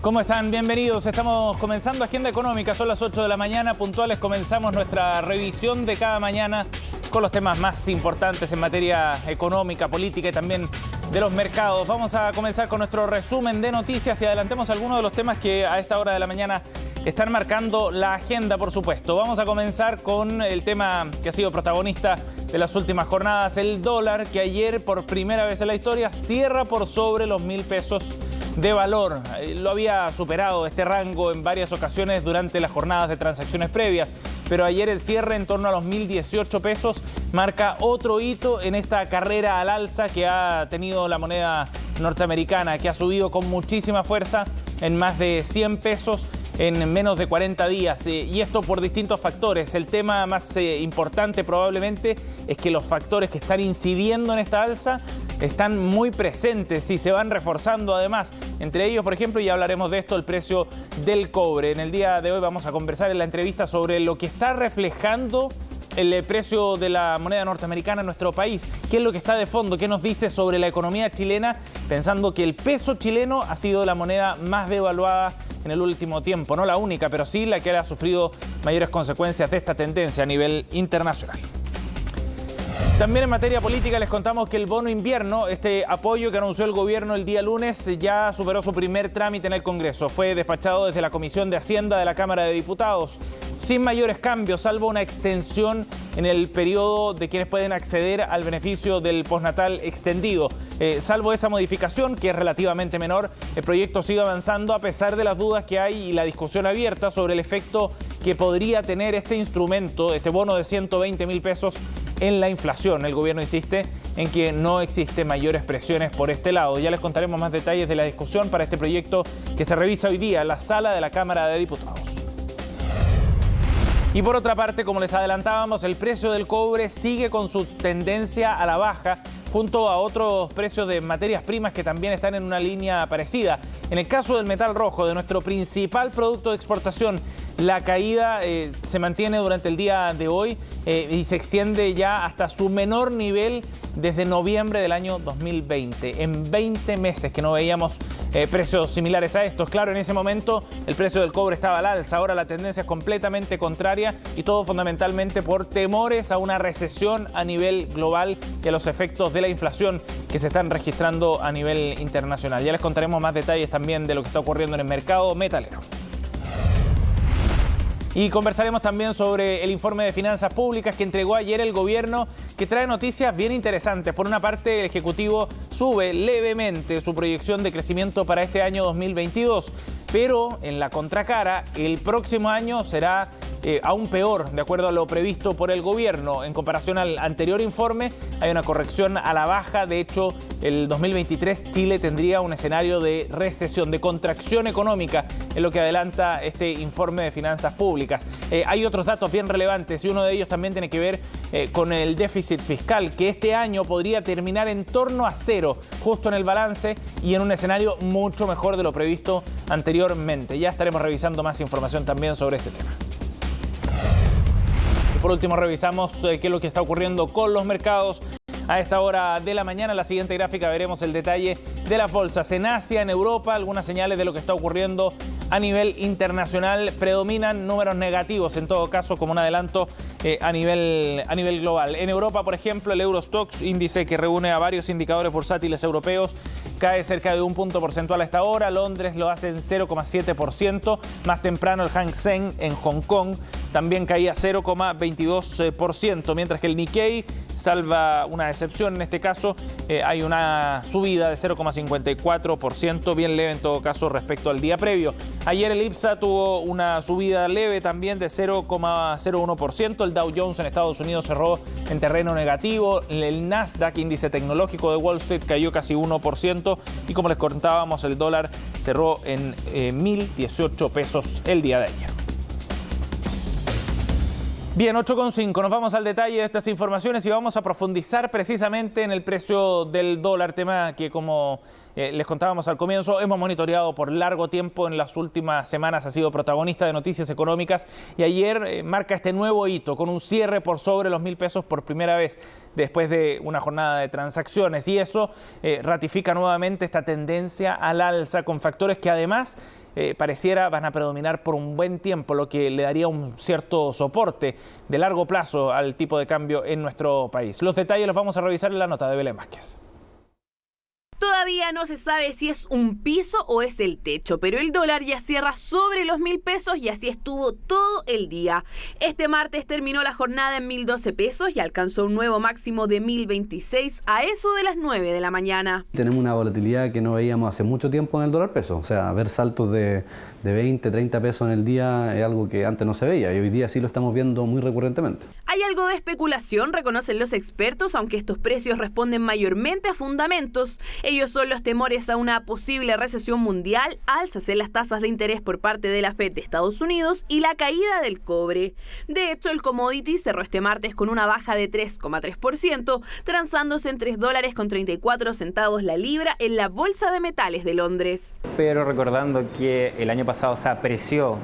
¿Cómo están? Bienvenidos. Estamos comenzando Agenda Económica. Son las 8 de la mañana, puntuales. Comenzamos nuestra revisión de cada mañana con los temas más importantes en materia económica, política y también de los mercados. Vamos a comenzar con nuestro resumen de noticias y adelantemos algunos de los temas que a esta hora de la mañana están marcando la agenda, por supuesto. Vamos a comenzar con el tema que ha sido protagonista de las últimas jornadas, el dólar, que ayer por primera vez en la historia cierra por sobre los 1.000 pesos de valor. Lo había superado este rango en varias ocasiones durante las jornadas de transacciones previas, pero ayer el cierre en torno a los 1.018 pesos marca otro hito en esta carrera al alza que ha tenido la moneda norteamericana, que ha subido con muchísima fuerza en más de 100 pesos en menos de 40 días, y esto por distintos factores. El tema más importante probablemente es que los factores que están incidiendo en esta alza están muy presentes y se van reforzando además. Entre ellos, por ejemplo, y hablaremos de esto, el precio del cobre. En el día de hoy vamos a conversar en la entrevista sobre lo que está reflejando el precio de la moneda norteamericana en nuestro país. ¿Qué es lo que está de fondo? ¿Qué nos dice sobre la economía chilena? Pensando que el peso chileno ha sido la moneda más devaluada en el último tiempo. No la única, pero sí la que ha sufrido mayores consecuencias de esta tendencia a nivel internacional. También en materia política les contamos que el bono invierno, este apoyo que anunció el gobierno el día lunes, ya superó su primer trámite en el Congreso. Fue despachado desde la Comisión de Hacienda de la Cámara de Diputados, sin mayores cambios, salvo una extensión en el periodo de quienes pueden acceder al beneficio del postnatal extendido. Salvo esa modificación, que es relativamente menor, el proyecto sigue avanzando a pesar de las dudas que hay y la discusión abierta sobre el efecto que podría tener este instrumento, este bono de 120.000 pesos en la inflación. El gobierno insiste en que no existen mayores presiones por este lado. Ya les contaremos más detalles de la discusión para este proyecto que se revisa hoy día en la sala de la Cámara de Diputados. Y por otra parte, como les adelantábamos, el precio del cobre sigue con su tendencia a la baja, junto a otros precios de materias primas que también están en una línea parecida. En el caso del metal rojo, de nuestro principal producto de exportación, la caída se mantiene durante el día de hoy y se extiende ya hasta su menor nivel desde noviembre del año 2020. En 20 meses que no veíamos precios similares a estos. Claro, en ese momento el precio del cobre estaba al alza. Ahora la tendencia es completamente contraria y todo fundamentalmente por temores a una recesión a nivel global y a los efectos de la inflación que se están registrando a nivel internacional. Ya les contaremos más detalles también de lo que está ocurriendo en el mercado metalero. Y conversaremos también sobre el informe de finanzas públicas que entregó ayer el gobierno, que trae noticias bien interesantes. Por una parte, el Ejecutivo sube levemente su proyección de crecimiento para este año 2022, pero en la contracara, el próximo año será aún peor, de acuerdo a lo previsto por el gobierno. En comparación al anterior informe, hay una corrección a la baja. De hecho, el 2023 Chile tendría un escenario de recesión, de contracción económica, en lo que adelanta este informe de finanzas públicas. Hay otros datos bien relevantes y uno de ellos también tiene que ver con el déficit fiscal, que este año podría terminar en torno a cero, justo en el balance y en un escenario mucho mejor de lo previsto anteriormente. Ya estaremos revisando más información también sobre este tema. Por último, revisamos qué es lo que está ocurriendo con los mercados a esta hora de la mañana. En la siguiente gráfica veremos el detalle de las bolsas en Asia, en Europa. Algunas señales de lo que está ocurriendo a nivel internacional. Predominan números negativos, en todo caso, como un adelanto a nivel global. En Europa, por ejemplo, el Eurostoxx, índice que reúne a varios indicadores bursátiles europeos, cae cerca de 1 punto porcentual a esta hora. Londres lo hace en 0,7%. Más temprano el Hang Seng en Hong Kong también caía 0,22%, mientras que el Nikkei salva una excepción. En este caso hay una subida de 0,54%, bien leve en todo caso respecto al día previo. Ayer el IPSA tuvo una subida leve también de 0,01%. El Dow Jones en Estados Unidos cerró en terreno negativo. El Nasdaq, índice tecnológico de Wall Street, cayó casi 1%. Y como les contábamos, el dólar cerró en 1.018 pesos el día de ayer. Bien, 8,5. Nos vamos al detalle de estas informaciones y vamos a profundizar precisamente en el precio del dólar, tema que, como les contábamos al comienzo, hemos monitoreado por largo tiempo en las últimas semanas, ha sido protagonista de noticias económicas y ayer marca este nuevo hito con un cierre por sobre los 1.000 pesos por primera vez después de una jornada de transacciones, y eso ratifica nuevamente esta tendencia al alza con factores que además pareciera van a predominar por un buen tiempo, lo que le daría un cierto soporte de largo plazo al tipo de cambio en nuestro país. Los detalles los vamos a revisar en la nota de Belén Vázquez. Todavía no se sabe si es un piso o es el techo, pero el dólar ya cierra sobre los 1.000 pesos y así estuvo todo el día. Este martes terminó la jornada en 1.012 pesos y alcanzó un nuevo máximo de 1.026 a eso de las 9 de la mañana. Tenemos una volatilidad que no veíamos hace mucho tiempo en el dólar peso, o sea, ver saltos de 20, 30 pesos en el día es algo que antes no se veía y hoy día sí lo estamos viendo muy recurrentemente. Hay algo de especulación, reconocen los expertos, aunque estos precios responden mayormente a fundamentos. Ellos son los temores a una posible recesión mundial, alzas en las tasas de interés por parte de la Fed de Estados Unidos y la caída del cobre. De hecho, el commodity cerró este martes con una baja de 3,3%, transándose en $3.34 la libra en la Bolsa de Metales de Londres. Pero recordando que el año pasado se apreció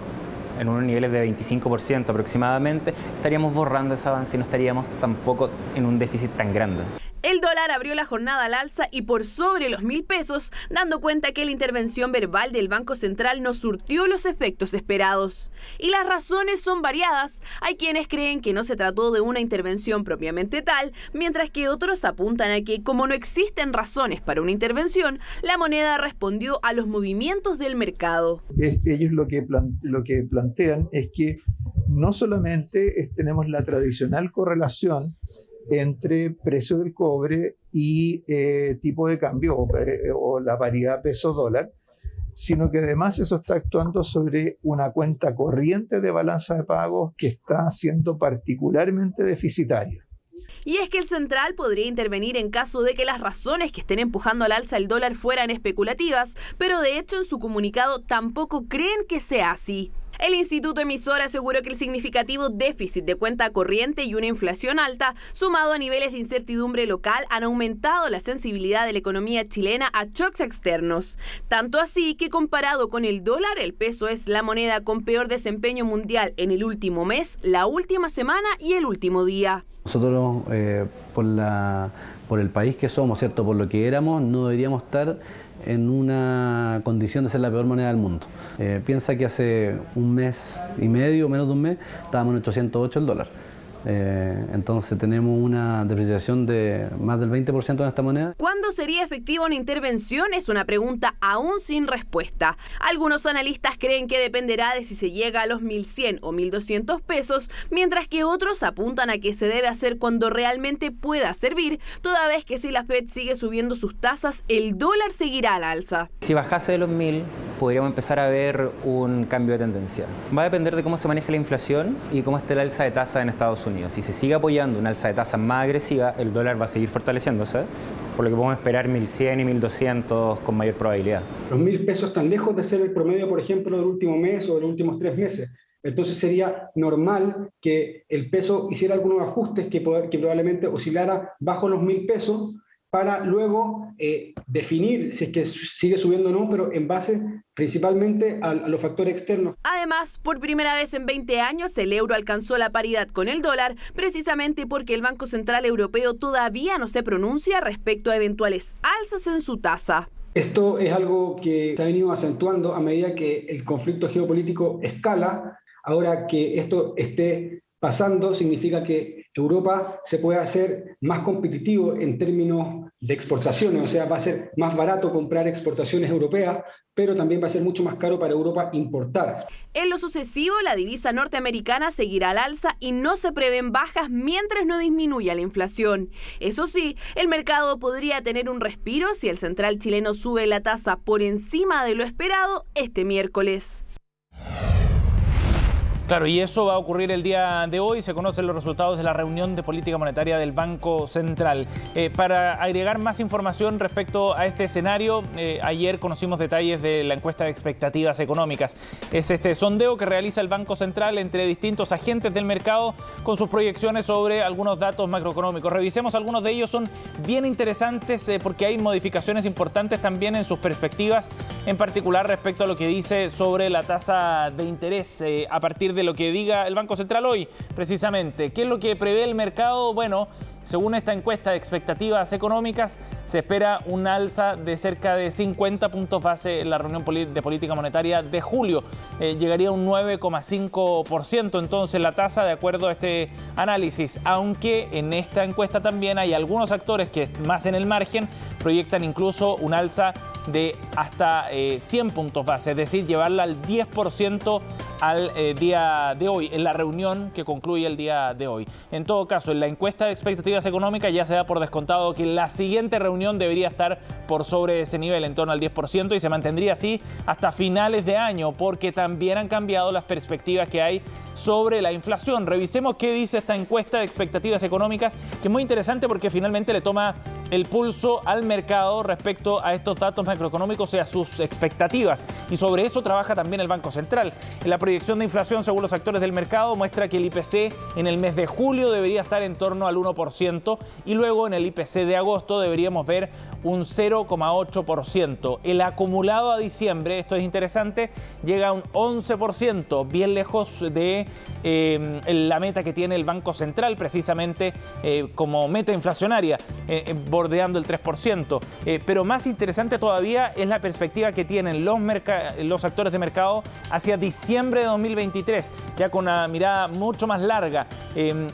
en unos niveles de 25% aproximadamente, estaríamos borrando ese avance y no estaríamos tampoco en un déficit tan grande. El dólar abrió la jornada al alza y por sobre los 1.000 pesos, dando cuenta que la intervención verbal del Banco Central no surtió los efectos esperados. Y las razones son variadas. Hay quienes creen que no se trató de una intervención propiamente tal, mientras que otros apuntan a que, como no existen razones para una intervención, la moneda respondió a los movimientos del mercado. Ellos lo que plantean es que no solamente tenemos la tradicional correlación entre precio del cobre y tipo de cambio o la paridad peso-dólar, sino que además eso está actuando sobre una cuenta corriente de balanza de pagos que está siendo particularmente deficitaria. Y es que el central podría intervenir en caso de que las razones que estén empujando al alza el dólar fueran especulativas, pero de hecho en su comunicado tampoco creen que sea así. El instituto emisor aseguró que el significativo déficit de cuenta corriente y una inflación alta, sumado a niveles de incertidumbre local, han aumentado la sensibilidad de la economía chilena a shocks externos. Tanto así que comparado con el dólar, el peso es la moneda con peor desempeño mundial en el último mes, la última semana y el último día. Nosotros, por el país que somos, ¿cierto? Por lo que éramos, no deberíamos estar en una condición de ser la peor moneda del mundo. Piensa que hace un mes y medio, menos de un mes, estábamos en 808 el dólar. Entonces tenemos una depreciación de más del 20% en esta moneda. ¿Cuándo sería efectiva una intervención? Es una pregunta aún sin respuesta. Algunos analistas creen que dependerá de si se llega a los 1.100 o 1.200 pesos, mientras que otros apuntan a que se debe hacer cuando realmente pueda servir, toda vez que si la Fed sigue subiendo sus tasas, el dólar seguirá al alza. Si bajase de los 1.000, podríamos empezar a ver un cambio de tendencia. Va a depender de cómo se maneja la inflación y cómo esté el alza de tasa en Estados Unidos. Si se sigue apoyando una alza de tasas más agresiva, el dólar va a seguir fortaleciéndose, por lo que podemos esperar 1.100 y 1.200 con mayor probabilidad. Los 1.000 pesos están lejos de ser el promedio, por ejemplo, del último mes o de los últimos 3 meses. Entonces sería normal que el peso hiciera algunos ajustes que probablemente oscilara bajo los 1.000 pesos para luego definir si es que sigue subiendo o no, pero en base principalmente a los factores externos. Además, por primera vez en 20 años, el euro alcanzó la paridad con el dólar, precisamente porque el Banco Central Europeo todavía no se pronuncia respecto a eventuales alzas en su tasa. Esto es algo que se ha venido acentuando a medida que el conflicto geopolítico escala. Ahora que esto esté pasando, significa que Europa se puede hacer más competitivo en términos de exportaciones, o sea, va a ser más barato comprar exportaciones europeas, pero también va a ser mucho más caro para Europa importar. En lo sucesivo, la divisa norteamericana seguirá al alza y no se prevén bajas mientras no disminuya la inflación. Eso sí, el mercado podría tener un respiro si el central chileno sube la tasa por encima de lo esperado este miércoles. Claro, y eso va a ocurrir el día de hoy. Se conocen los resultados de la reunión de política monetaria del Banco Central. Para agregar más información respecto a este escenario, ayer conocimos detalles de la encuesta de expectativas económicas. Es este sondeo que realiza el Banco Central entre distintos agentes del mercado con sus proyecciones sobre algunos datos macroeconómicos. Revisemos algunos de ellos, son bien interesantes porque hay modificaciones importantes también en sus perspectivas, en particular respecto a lo que dice sobre la tasa de interés a partir de lo que diga el Banco Central hoy, precisamente. ¿Qué es lo que prevé el mercado? Bueno, según esta encuesta de expectativas económicas, se espera un alza de cerca de 50 puntos base en la reunión de política monetaria de julio. Llegaría a un 9,5% entonces la tasa, de acuerdo a este análisis, aunque en esta encuesta también hay algunos actores que más en el margen proyectan incluso un alza de hasta 100 puntos base, es decir, llevarla al 10% al día de hoy, en la reunión que concluye el día de hoy. En todo caso, en la encuesta de expectativas económicas ya se da por descontado que la siguiente reunión debería estar por sobre ese nivel, en torno al 10%, y se mantendría así hasta finales de año, porque también han cambiado las perspectivas que hay sobre la inflación. Revisemos qué dice esta encuesta de expectativas económicas, que es muy interesante porque finalmente le toma el pulso al mercado respecto a estos datos macroeconómicos y a sus expectativas. Y sobre eso trabaja también el Banco Central. En la proyección de inflación, según los actores del mercado, muestra que el IPC en el mes de julio debería estar en torno al 1% y luego en el IPC de agosto deberíamos ver un 0,8%. El acumulado a diciembre, esto es interesante, llega a un 11%, bien lejos de la meta que tiene el Banco Central, precisamente como meta inflacionaria, bordeando el 3%. Pero más interesante todavía es la perspectiva que tienen los actores de mercado hacia diciembre de 2023, ya con una mirada mucho más larga.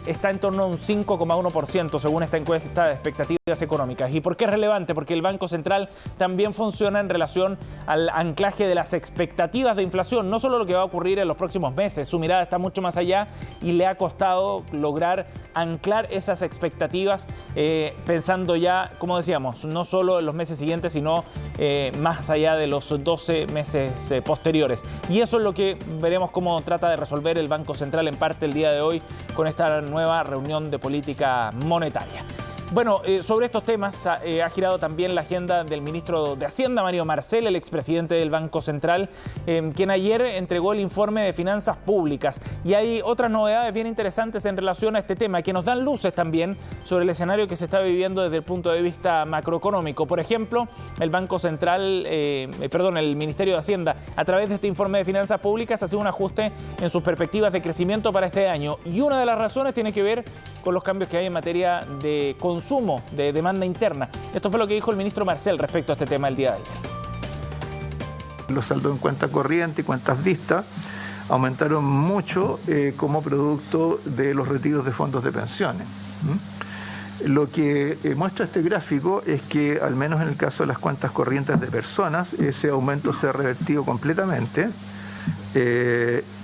Está en torno a un 5,1% según esta encuesta de expectativas económicas. ¿Y por qué es relevante? Porque el Banco Central también funciona en relación al anclaje de las expectativas de inflación, no solo lo que va a ocurrir en los próximos meses, su mirada está mucho más allá y le ha costado lograr anclar esas expectativas pensando ya, como decíamos, no solo en los meses siguientes, sino más allá de los 12 meses posteriores. Y eso es lo que veremos cómo trata de resolver el Banco Central en parte el día de hoy con esta nueva reunión de política monetaria. Bueno, sobre estos temas ha girado también la agenda del ministro de Hacienda, Mario Marcel, el expresidente del Banco Central, quien ayer entregó el informe de finanzas públicas. Y hay otras novedades bien interesantes en relación a este tema, que nos dan luces también sobre el escenario que se está viviendo desde el punto de vista macroeconómico. Por ejemplo, el Banco Central, el Ministerio de Hacienda, a través de este informe de finanzas públicas, hace un ajuste en sus perspectivas de crecimiento para este año. Y una de las razones tiene que ver con los cambios que hay en materia de consumo, de demanda interna. Esto fue lo que dijo el ministro Marcel respecto a este tema el día de ayer. Los saldos en cuenta corriente y cuentas vistas aumentaron mucho como producto de los retiros de fondos de pensiones. Lo que muestra este gráfico es que, al menos en el caso de las cuentas corrientes de personas, ese aumento se ha revertido completamente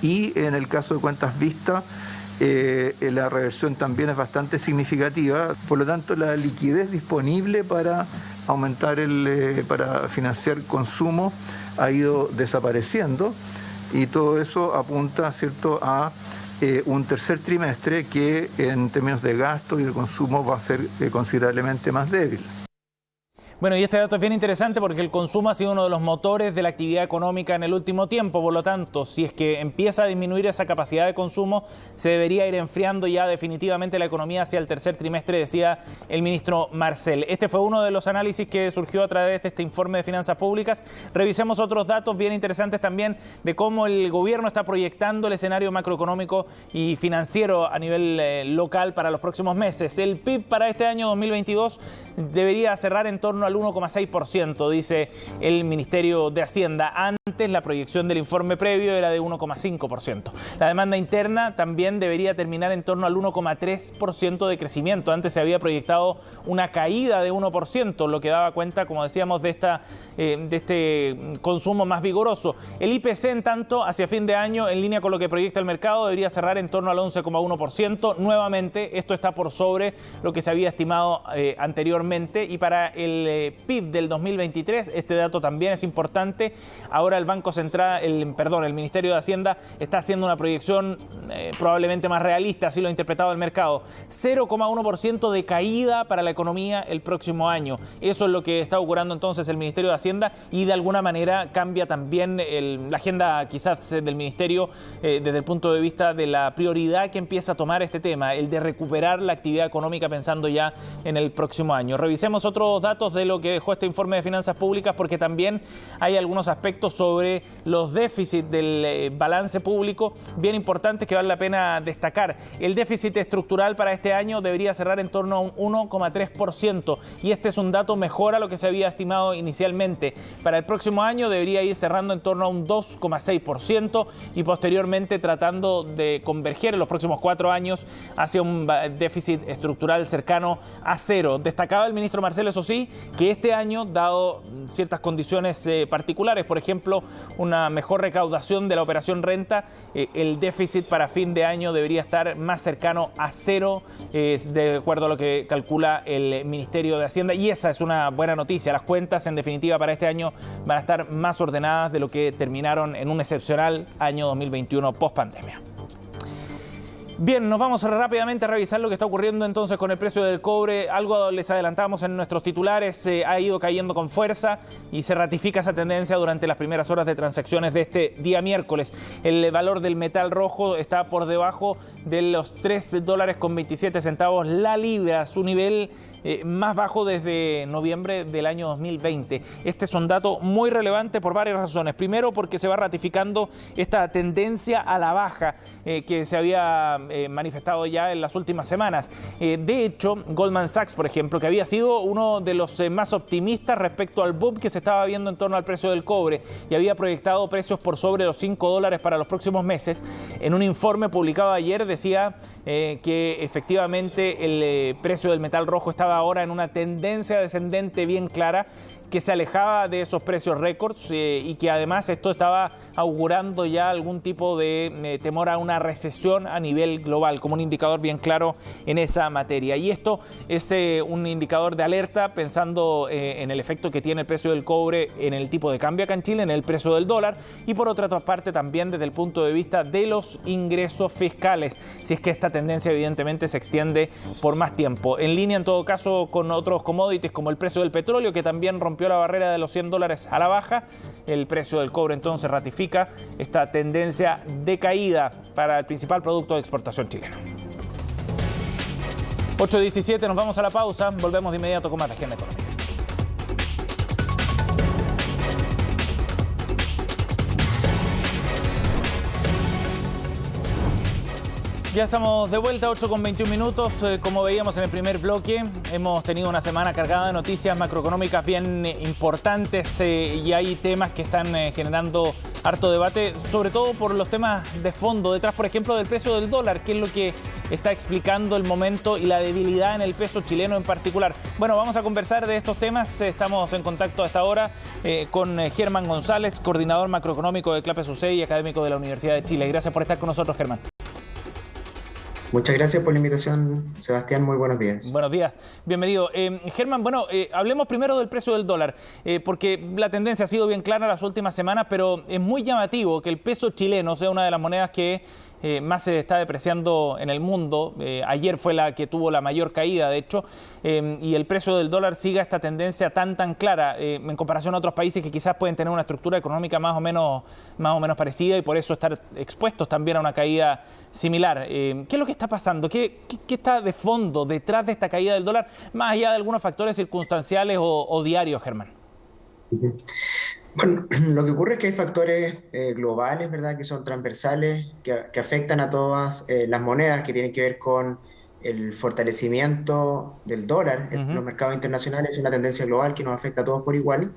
y en el caso de cuentas vistas, la reversión también es bastante significativa. Por lo tanto, la liquidez disponible para aumentar para financiar consumo ha ido desapareciendo y todo eso apunta, ¿cierto?, a un tercer trimestre que en términos de gasto y de consumo va a ser considerablemente más débil. Bueno, y este dato es bien interesante porque el consumo ha sido uno de los motores de la actividad económica en el último tiempo. Por lo tanto, si es que empieza a disminuir esa capacidad de consumo, se debería ir enfriando ya definitivamente la economía hacia el tercer trimestre, decía el ministro Marcel. Este fue uno de los análisis que surgió a través de este informe de finanzas públicas. Revisemos otros datos bien interesantes también de cómo el gobierno está proyectando el escenario macroeconómico y financiero a nivel local para los próximos meses. El PIB para este año 2022 debería cerrar en torno al 1,6%, dice el Ministerio de Hacienda. Antes, la proyección del informe previo era de 1,5%. La demanda interna también debería terminar en torno al 1,3% de crecimiento. Antes se había proyectado una caída de 1%, lo que daba cuenta, como decíamos, de este consumo más vigoroso. El IPC, en tanto, hacia fin de año, en línea con lo que proyecta el mercado, debería cerrar en torno al 11,1%. Nuevamente, esto está por sobre lo que se había estimado anteriormente. Y para el PIB del 2023, este dato también es importante. Ahora el Banco Central, el Ministerio de Hacienda está haciendo una proyección probablemente más realista, así lo ha interpretado el mercado. 0,1% de caída para la economía el próximo año. Eso es lo que está augurando entonces el Ministerio de Hacienda y de alguna manera cambia también la agenda quizás del Ministerio desde el punto de vista de la prioridad que empieza a tomar este tema, el de recuperar la actividad económica pensando ya en el próximo año. Revisemos otros datos de lo que dejó este informe de finanzas públicas, porque también hay algunos aspectos sobre los déficits del balance público bien importantes que vale la pena destacar. El déficit estructural para este año debería cerrar en torno a un 1,3%, y este es un dato mejor a lo que se había estimado inicialmente. Para el próximo año debería ir cerrando en torno a un 2,6% y posteriormente tratando de converger en los próximos 4 años hacia un déficit estructural cercano a cero. Destacaba el ministro Marcel, eso sí, que este año, dado ciertas condiciones particulares, por ejemplo, una mejor recaudación de la operación renta, el déficit para fin de año debería estar más cercano a cero, de acuerdo a lo que calcula el Ministerio de Hacienda, y esa es una buena noticia. Las cuentas, en definitiva, para este año van a estar más ordenadas de lo que terminaron en un excepcional año 2021 post-pandemia. Bien, nos vamos rápidamente a revisar lo que está ocurriendo entonces con el precio del cobre. Algo les adelantamos en nuestros titulares, ha ido cayendo con fuerza y se ratifica esa tendencia durante las primeras horas de transacciones de este día miércoles. El valor del metal rojo está por debajo de los $3.27 la libra, su nivel más bajo desde noviembre del año 2020. Este es un dato muy relevante por varias razones. Primero, porque se va ratificando esta tendencia a la baja que se había manifestado ya en las últimas semanas. De hecho, Goldman Sachs, por ejemplo, que había sido uno de los más optimistas respecto al boom que se estaba viendo en torno al precio del cobre y había proyectado precios por sobre los $5 para los próximos meses, en un informe publicado ayer decía que efectivamente el precio del metal rojo estaba ahora en una tendencia descendente bien clara, que se alejaba de esos precios récords y que además esto estaba augurando ya algún tipo de temor a una recesión a nivel global, como un indicador bien claro en esa materia. Y esto es un indicador de alerta pensando en el efecto que tiene el precio del cobre en el tipo de cambio acá en Chile, en el precio del dólar, y por otra parte también desde el punto de vista de los ingresos fiscales, si es que esta tendencia evidentemente se extiende por más tiempo. En línea en todo caso con otros commodities como el precio del petróleo, que también rompió la barrera de los $100 a la baja. El precio del cobre entonces ratifica esta tendencia de caída para el principal producto de exportación chileno. 8:17, nos vamos a la pausa, volvemos de inmediato con más de Agenda Económica. Ya estamos de vuelta, 8:21. Como veíamos en el primer bloque, hemos tenido una semana cargada de noticias macroeconómicas bien importantes y hay temas que están generando harto debate, sobre todo por los temas de fondo, detrás, por ejemplo, del precio del dólar, que es lo que está explicando el momento y la debilidad en el peso chileno en particular. Bueno, vamos a conversar de estos temas. Estamos en contacto hasta ahora con Germán González, coordinador macroeconómico de CLAPES UC y académico de la Universidad de Chile. Gracias por estar con nosotros, Germán. Muchas gracias por la invitación, Sebastián. Muy buenos días. Buenos días, bienvenido. Germán, bueno, hablemos primero del precio del dólar, porque la tendencia ha sido bien clara las últimas semanas, pero es muy llamativo que el peso chileno sea una de las monedas que más se está depreciando en el mundo. Ayer fue la que tuvo la mayor caída, de hecho, y el precio del dólar siga esta tendencia tan clara en comparación a otros países que quizás pueden tener una estructura económica más o menos parecida y por eso estar expuestos también a una caída similar. ¿Qué es lo que está pasando? ¿Qué está de fondo detrás de esta caída del dólar, más allá de algunos factores circunstanciales o diarios, Germán? Bueno, lo que ocurre es que hay factores globales, ¿verdad?, que son transversales, que afectan a todas las monedas, que tienen que ver con el fortalecimiento del dólar en los mercados internacionales. Es una tendencia global que nos afecta a todos por igual.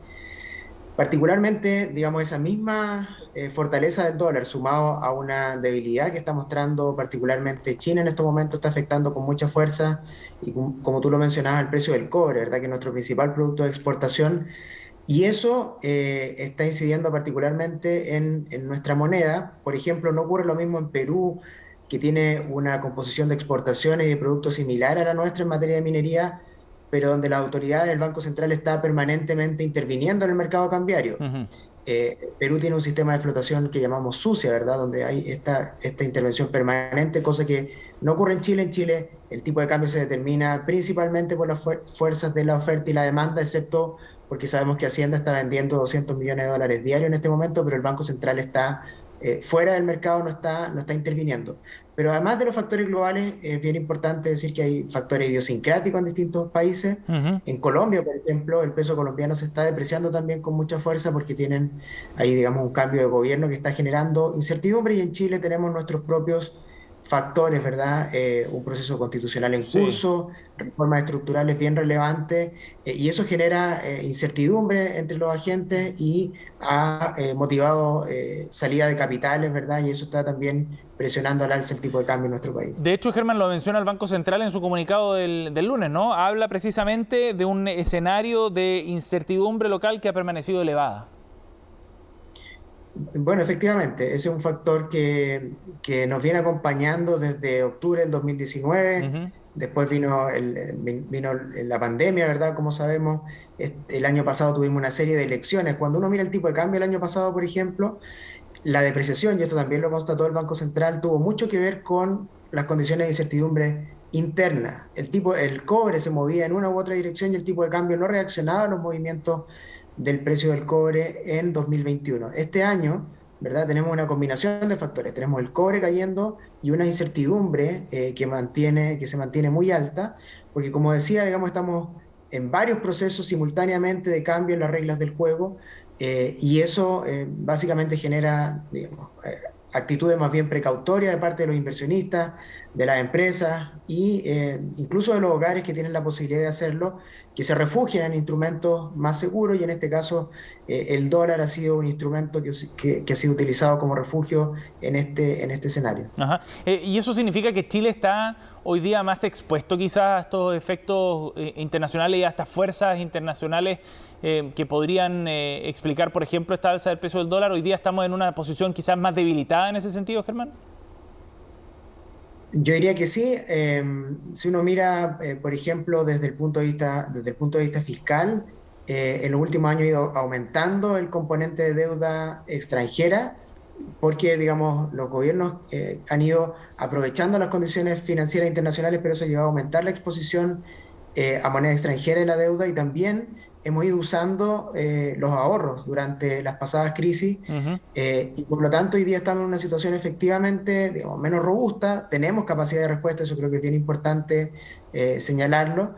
Particularmente, digamos, esa misma fortaleza del dólar, sumado a una debilidad que está mostrando particularmente China en estos momentos, está afectando con mucha fuerza, y como tú lo mencionabas, el precio del cobre, ¿verdad?, que es nuestro principal producto de exportación. Y eso está incidiendo particularmente en nuestra moneda. Por ejemplo, no ocurre lo mismo en Perú, que tiene una composición de exportaciones y de productos similar a la nuestra en materia de minería, pero donde la autoridad del Banco Central está permanentemente interviniendo en el mercado cambiario. Perú tiene un sistema de flotación que llamamos SUSIA, ¿verdad?, donde hay esta intervención permanente, cosa que no ocurre en Chile. En Chile el tipo de cambio se determina principalmente por las fuerzas de la oferta y la demanda, excepto porque sabemos que Hacienda está vendiendo $200 millones diarios en este momento, pero el Banco Central está fuera del mercado no está interviniendo. Pero además de los factores globales, es bien importante decir que hay factores idiosincráticos en distintos países. En Colombia, por ejemplo, el peso colombiano se está depreciando también con mucha fuerza porque tienen ahí, digamos, un cambio de gobierno que está generando incertidumbre, y en Chile tenemos nuestros propios factores, ¿verdad? Un proceso constitucional en curso, reformas estructurales bien relevantes, y eso genera incertidumbre entre los agentes y ha motivado salida de capitales, ¿verdad? Y eso está también presionando al alza el tipo de cambio en nuestro país. De hecho, Germán, lo menciona el Banco Central en su comunicado del lunes, ¿no? Habla precisamente de un escenario de incertidumbre local que ha permanecido elevada. Bueno, efectivamente, ese es un factor que nos viene acompañando desde octubre del 2019, después vino la pandemia, ¿verdad? Como sabemos, el año pasado tuvimos una serie de elecciones. Cuando uno mira el tipo de cambio el año pasado, por ejemplo, la depreciación, y esto también lo constató el Banco Central, tuvo mucho que ver con las condiciones de incertidumbre interna. El cobre se movía en una u otra dirección y el tipo de cambio no reaccionaba a los movimientos del precio del cobre en 2021. Este año, ¿verdad? Tenemos una combinación de factores. Tenemos el cobre cayendo y una incertidumbre que se mantiene muy alta, porque como decía, digamos, estamos en varios procesos simultáneamente de cambio en las reglas del juego, y eso básicamente genera, digamos, actitudes más bien precautorias de parte de los inversionistas, de las empresas e incluso de los hogares que tienen la posibilidad de hacerlo, que se refugian en instrumentos más seguros, y en este caso el dólar ha sido un instrumento que ha sido utilizado como refugio en este escenario. Ajá. ¿Y eso significa que Chile está hoy día más expuesto quizás a estos efectos internacionales y a estas fuerzas internacionales que podrían explicar, por ejemplo, esta alza del precio del dólar? ¿Hoy día estamos en una posición quizás más debilitada en ese sentido, Germán? Yo diría que sí. Si uno mira, por ejemplo, desde el punto de vista fiscal, en los últimos años ha ido aumentando el componente de deuda extranjera, porque, digamos, los gobiernos han ido aprovechando las condiciones financieras internacionales, pero eso ha llevado a aumentar la exposición a moneda extranjera en la deuda, y también hemos ido usando los ahorros durante las pasadas crisis, y por lo tanto hoy día estamos en una situación efectivamente, digamos, menos robusta. Tenemos capacidad de respuesta, eso creo que es bien importante señalarlo,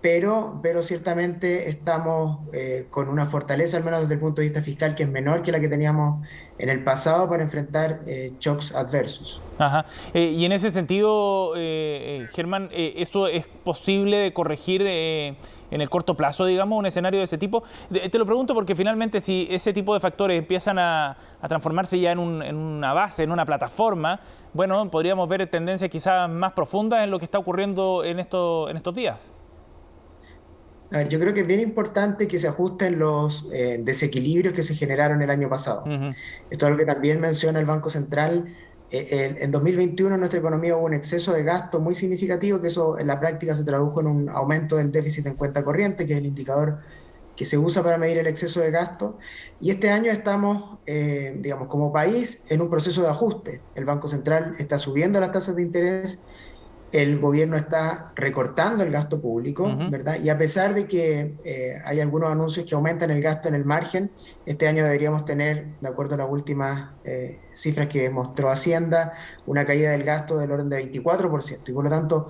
pero ciertamente estamos con una fortaleza, al menos desde el punto de vista fiscal, que es menor que la que teníamos en el pasado para enfrentar shocks adversos. Ajá. Y en ese sentido, Germán, ¿eso es posible de corregir en el corto plazo, digamos, un escenario de ese tipo? Te lo pregunto porque finalmente si ese tipo de factores empiezan a transformarse ya en una base, en una plataforma, bueno, podríamos ver tendencias quizás más profundas en lo que está ocurriendo en estos días. A ver, yo creo que es bien importante que se ajusten los desequilibrios que se generaron el año pasado. Esto es algo que también menciona el Banco Central. En 2021 en nuestra economía hubo un exceso de gasto muy significativo, que eso en la práctica se tradujo en un aumento del déficit en cuenta corriente, que es el indicador que se usa para medir el exceso de gasto. Y este año estamos, digamos, como país en un proceso de ajuste. El Banco Central está subiendo las tasas de interés, el gobierno está recortando el gasto público, ¿verdad? Y a pesar de que hay algunos anuncios que aumentan el gasto en el margen, este año deberíamos tener, de acuerdo a las últimas cifras que mostró Hacienda, una caída del gasto del orden de 24%. Y por lo tanto,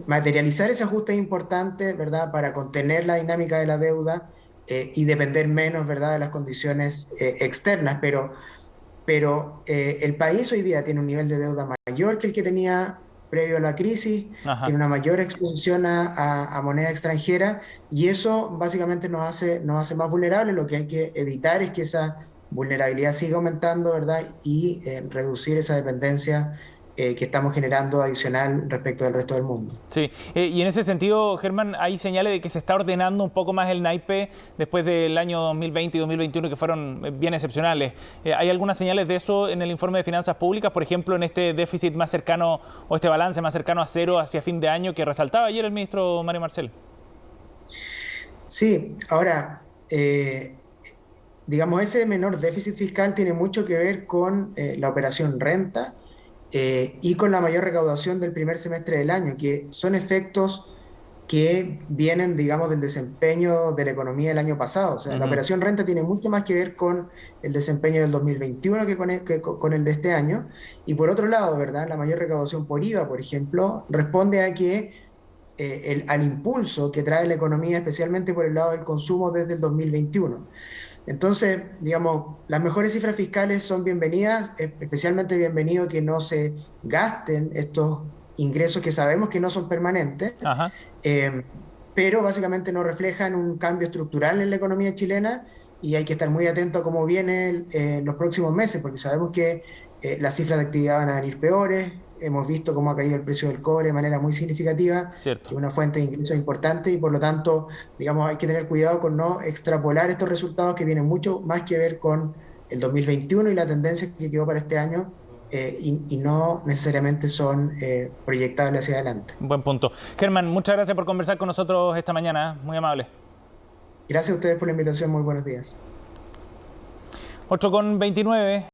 materializar ese ajuste es importante, ¿verdad?, para contener la dinámica de la deuda y depender menos, ¿verdad?, de las condiciones externas. Pero el país hoy día tiene un nivel de deuda mayor que el que tenía previo a la crisis, tiene una mayor exposición a moneda extranjera, y eso básicamente nos hace más vulnerables. Lo que hay que evitar es que esa vulnerabilidad siga aumentando, ¿verdad?, y reducir esa dependencia que estamos generando adicional respecto del resto del mundo. Sí, y en ese sentido, Germán, hay señales de que se está ordenando un poco más el naipe después del año 2020 y 2021, que fueron bien excepcionales. ¿Hay algunas señales de eso en el informe de finanzas públicas, por ejemplo, en este déficit más cercano o este balance más cercano a cero hacia fin de año que resaltaba ayer el ministro Mario Marcel? Sí, ahora, digamos, ese menor déficit fiscal tiene mucho que ver con la operación renta, y con la mayor recaudación del primer semestre del año, que son efectos que vienen, digamos, del desempeño de la economía del año pasado. O sea, la operación renta tiene mucho más que ver con el desempeño del 2021 que con el de este año. Y por otro lado, ¿verdad? La mayor recaudación por IVA, por ejemplo, responde a que al impulso que trae la economía, especialmente por el lado del consumo desde el 2021. Entonces, digamos, las mejores cifras fiscales son bienvenidas, especialmente bienvenido que no se gasten estos ingresos que sabemos que no son permanentes, pero básicamente no reflejan un cambio estructural en la economía chilena y hay que estar muy atento a cómo viene en los próximos meses, porque sabemos que las cifras de actividad van a venir peores. Hemos visto cómo ha caído el precio del cobre de manera muy significativa, que es una fuente de ingresos importante y por lo tanto, digamos, hay que tener cuidado con no extrapolar estos resultados que tienen mucho más que ver con el 2021 y la tendencia que quedó para este año y no necesariamente son proyectables hacia adelante. Buen punto. Germán, muchas gracias por conversar con nosotros esta mañana, muy amable. Gracias a ustedes por la invitación, muy buenos días. 8:29.